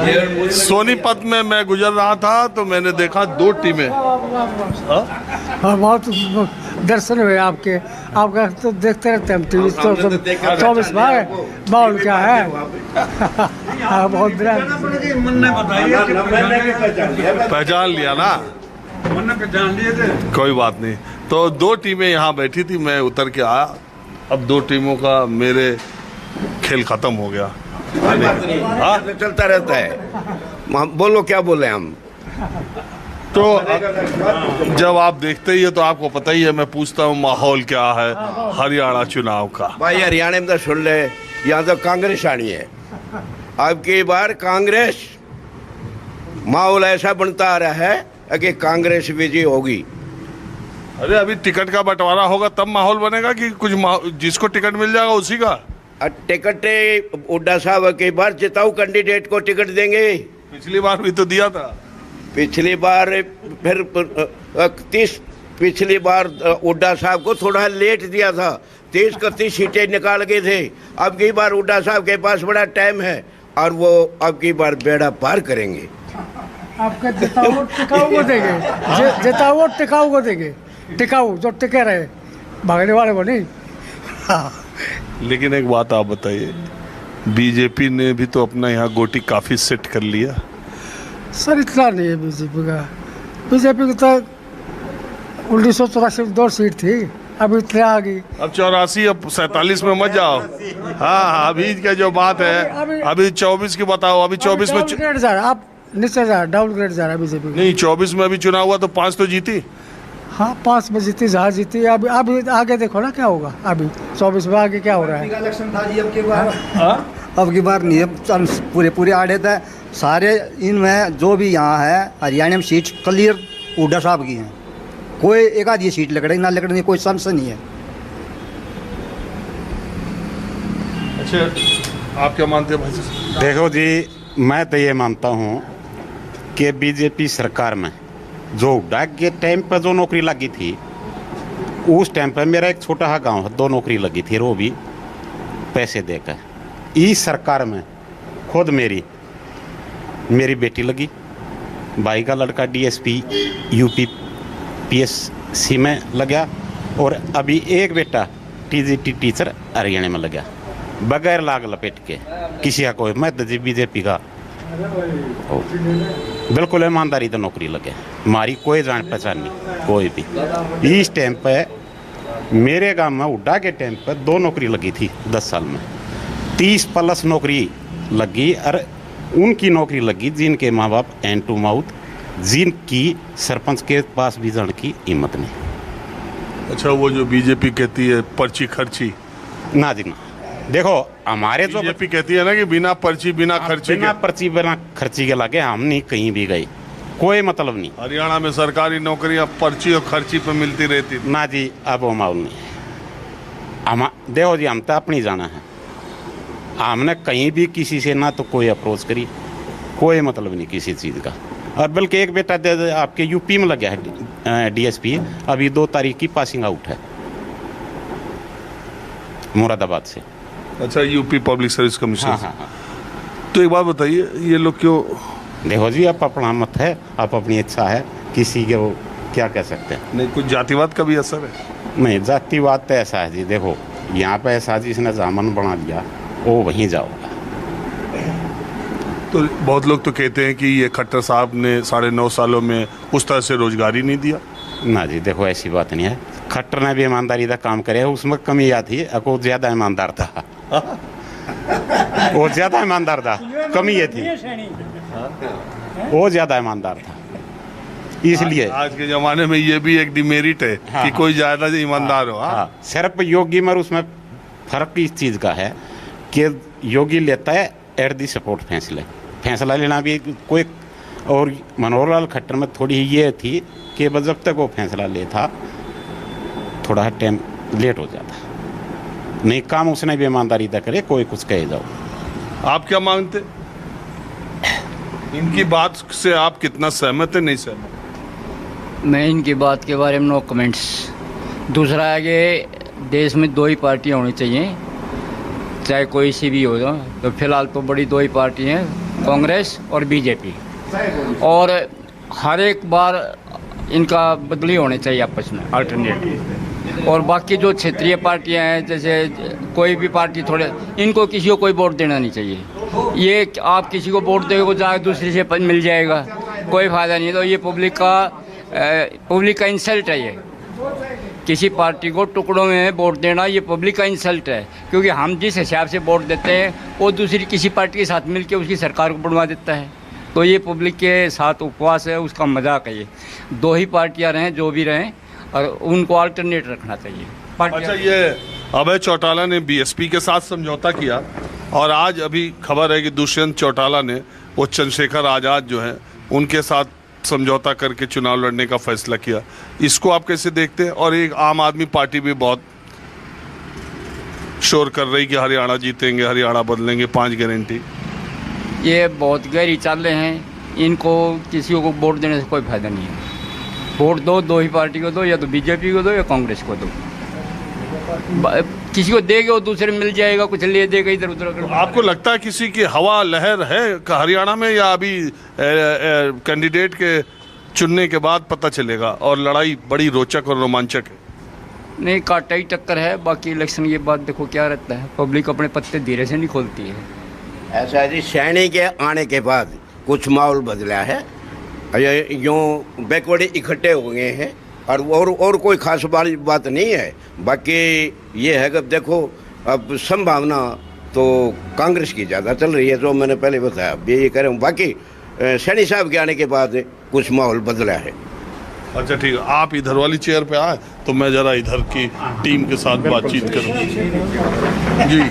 सोनीपत में मैं गुजर रहा था तो मैंने देखा 2 टीमें। हाँ, बहुत दर्शन हुए आपके। आपका तो देखते रहते हैं हम टीवी। 24 माहौल क्या है। हाँ, बहुत पहचान लिया ना, पहचान लिए थे। कोई बात नहीं। तो 2 टीमें यहाँ बैठी थी, मैं उतर के आया। अब 2 टीमों का मेरे खेल खत्म हो गया। हाँ, चलता रहता है। बोलो क्या बोले हम। तो जब आप देखते ही है तो आपको पता ही है, मैं पूछता हूँ माहौल क्या है हरियाणा चुनाव का। भाई हरियाणा में तो सुन ले, यहाँ तो कांग्रेस आनी है। अब की बार कांग्रेस, माहौल ऐसा बनता आ रहा है कि कांग्रेस विजयी होगी। अरे अभी टिकट का बंटवारा होगा तब माहौल बनेगा कि कुछ जिसको टिकट मिल जाएगा उसी का। टिकट हुड्डा साहब की बार जिताऊ कैंडिडेट को टिकट देंगे। पिछली बार भी तो दिया था। पिछली बार फिर 30 पिछली बार हुड्डा साहब को थोड़ा लेट दिया था, 30-31 सीटें निकाल गए थे। अब की बार हुड्डा साहब के पास बड़ा टाइम है और वो अब की बार बेड़ा पार करेंगे। आपका जिताऊ टिकाऊ को देंगे। जिताऊ टिकाऊ को देंगे। टिकाऊ जो टिके रहे, भागने वाले को नहीं। हाँ। लेकिन एक बात आप बताइए, बीजेपी ने भी तो अपना यहाँ गोटी काफी सेट कर लिया। सर इतना नहीं है बीजेपी का। बीजेपी की तो 1984 में 2 सीट थी, अब इतने आ गई। अब 84, अब 47 में मत जाओ। हाँ, अभी क्या जो बात है, अभी 24 की बताओ। अभी 24 में डाउनग्रेड जा रहा, आप नीचे जा रहा, डाउनग्रेड जा रहा है बीजेपी। नहीं, 24 में अभी चुनाव हुआ तो 5 तो जीती। हाँ, 5 में जीती, जहाँ जीती। अब आगे देखो ना क्या होगा। अभी 24 में आगे क्या हो रहा है। इलेक्शन था जी अब की बार नहीं है। पूरे आड़े थे सारे। इनमें जो भी यहाँ है हरियाणा में सीट क्लियर हुड्डा साहब की हैं। कोई एक आधी सीट लकड़े ना लकड़े, कोई संशय नहीं है। अच्छा, आप क्या मानते हैं भाई साहब? देखो जी, मैं तो ये मानता हूँ कि बीजेपी सरकार में जो हुड्डा के टाइम पर जो नौकरी लगी थी, उस टाइम पर मेरा एक छोटा सा गांव है, 2 नौकरी लगी थी, वो भी पैसे देकर। इस सरकार में खुद मेरी बेटी लगी, भाई का लड़का डीएसपी यूपी पीएससी में लगा, और अभी एक बेटा टीजीटी टीचर हरियाणा में लगा, बगैर लाग लपेट के किसी का कोई। मैं तो जी बीजेपी का बिल्कुल ईमानदारी तो नौकरी लगे। हमारी कोई जान पहचान नहीं कोई भी। इस टाइम पे मेरे गांव में हुड्डा के टाइम पे 2 नौकरी लगी थी 10 साल में, 30+ नौकरी लगी। और उनकी नौकरी लगी जिनके माँ बाप एंड टू माउथ, जिनकी सरपंच के पास भी जाने की हिम्मत नहीं। अच्छा, वो जो बीजेपी कहती है पर्ची खर्ची, ना जी ना। देखो हमारे जो बीजेपी कहती है ना कि बिना पर्ची बिना खर्ची बिना पर्ची बिना खर्ची के लगे हम नहीं कहीं भी गए, कोई मतलब नहीं। हरियाणा में सरकारी नौकरियां पर्ची और खर्ची पे मिलती रहती। ना जी, अब वो माहौल नहीं। हम देखो जी, हम तो अपनी जाना है। हमने कहीं भी किसी से ना तो कोई अप्रोच करी, कोई मतलब नहीं किसी चीज़ का। और बल्कि एक बेटा आपके यूपी में लगा है डीएसपी, अभी 2 तारीख की पासिंग आउट है मुरादाबाद से। अच्छा, यूपी पब्लिक सर्विस कमीशन। हाँ, हाँ, हाँ। तो एक बात बताइए, ये लोग क्यों? देखो जी, आप अपना मत है, आप अपनी इच्छा है, किसी के वो क्या कह सकते हैं। नहीं, कुछ जातिवाद का भी असर है? नहीं, जातिवाद तो ऐसा है जी। देखो यहाँ पे ऐसा जिसने जामन बना दिया वो वहीं जाओगा। तो बहुत लोग तो कहते हैं कि ये खट्टर साहब ने 9.5 सालों में उस तरह से रोजगारी नहीं दिया। ना जी, देखो ऐसी बात नहीं है। खट्टर ने भी ईमानदारी का काम करे, उसमें कमी या थी, वो ज़्यादा ईमानदार था। वो ज़्यादा ईमानदार था, कमी ये थी वो ज़्यादा ईमानदार था, इसलिए आज के ज़माने में ये भी एक डिमेरिट है। हाँ, कि कोई ज़्यादा ईमानदार हो। हाँ, सिर्फ योगी में उसमें फ़र्क इस चीज़ का है कि योगी लेता है एट दी सपोर्ट फैसला लेना भी कोई। और मनोहर लाल खट्टर में थोड़ी ये थी कि बस जब तक वो फैसला ले था थोड़ा टाइम लेट हो जाता, नहीं काम उसने भी ईमानदारी तक करे, कोई कुछ कहे जाओ। आप क्या मानते, इनकी बात से आप कितना सहमत है, नहीं सहमत? मैं इनकी बात के बारे में नो कमेंट्स। दूसरा है कि देश में 2 ही पार्टियां होनी चाहिए, चाहे कोई सी भी हो। तो फिलहाल तो बड़ी 2 ही पार्टी हैं, कांग्रेस और बीजेपी, और हर एक बार इनका बदली होने चाहिए आपस में, अल्टरनेट। और बाकी जो क्षेत्रीय पार्टियां हैं, जैसे कोई भी पार्टी, थोड़े इनको किसी को कोई वोट देना नहीं चाहिए। ये आप किसी को वोट दोगे जाके दूसरे से मिल जाएगा, कोई फ़ायदा नहीं। तो ये पब्लिक का इंसल्ट है। ये किसी पार्टी को टुकड़ों में वोट देना ये पब्लिक का इंसल्ट है, क्योंकि हम जिस हिसाब से वोट देते हैं वो दूसरी किसी पार्टी के साथ मिलकर उसकी सरकार को बनवा देता है। तो ये पब्लिक के साथ उपवास है, उसका मजाक है। ये दो ही पार्टियां रहें जो भी रहें, और उनको अल्टरनेट रखना चाहिए। अच्छा, ये अभय चौटाला ने बीएसपी के साथ समझौता किया, और आज अभी खबर है कि दुष्यंत चौटाला ने वो चंद्रशेखर आज़ाद जो हैं उनके साथ समझौता करके चुनाव लड़ने का फैसला किया। इसको आप कैसे देखते हैं? और एक आम आदमी पार्टी भी बहुत शोर कर रही कि हरियाणा जीतेंगे, हरियाणा बदलेंगे, 5 गारंटी। ये बहुत गहरी चालें हैं, इनको किसी को वोट देने से कोई फायदा नहीं है। वोट दो ही पार्टी को दो, या तो बीजेपी को दो या कांग्रेस को दो। किसी को देगा वो दूसरे मिल जाएगा, कुछ ले देगा इधर उधर। आपको लगता है किसी की हवा लहर है हरियाणा में, या अभी कैंडिडेट के चुनने के बाद पता चलेगा और लड़ाई बड़ी रोचक और रोमांचक है? नहीं, काटा ही टक्कर है। बाकी इलेक्शन के बाद देखो क्या रहता है। पब्लिक अपने पत्ते धीरे से नहीं खोलती है। ऐसा है जी, सैनी के आने के बाद कुछ माहौल बदला है। यूँ बैकवर्ड इकट्ठे हो गए हैं, और कोई खास बात नहीं है। बाकी ये है कि देखो, अब संभावना तो कांग्रेस की ज़्यादा चल रही है, जो मैंने पहले बताया। अब ये कह रहा हूँ, बाकी सैनी साहब के आने के बाद कुछ माहौल बदला है। अच्छा ठीक है, आप इधर वाली चेयर पे आए तो मैं ज़रा इधर की टीम के साथ बातचीत करूँ। जी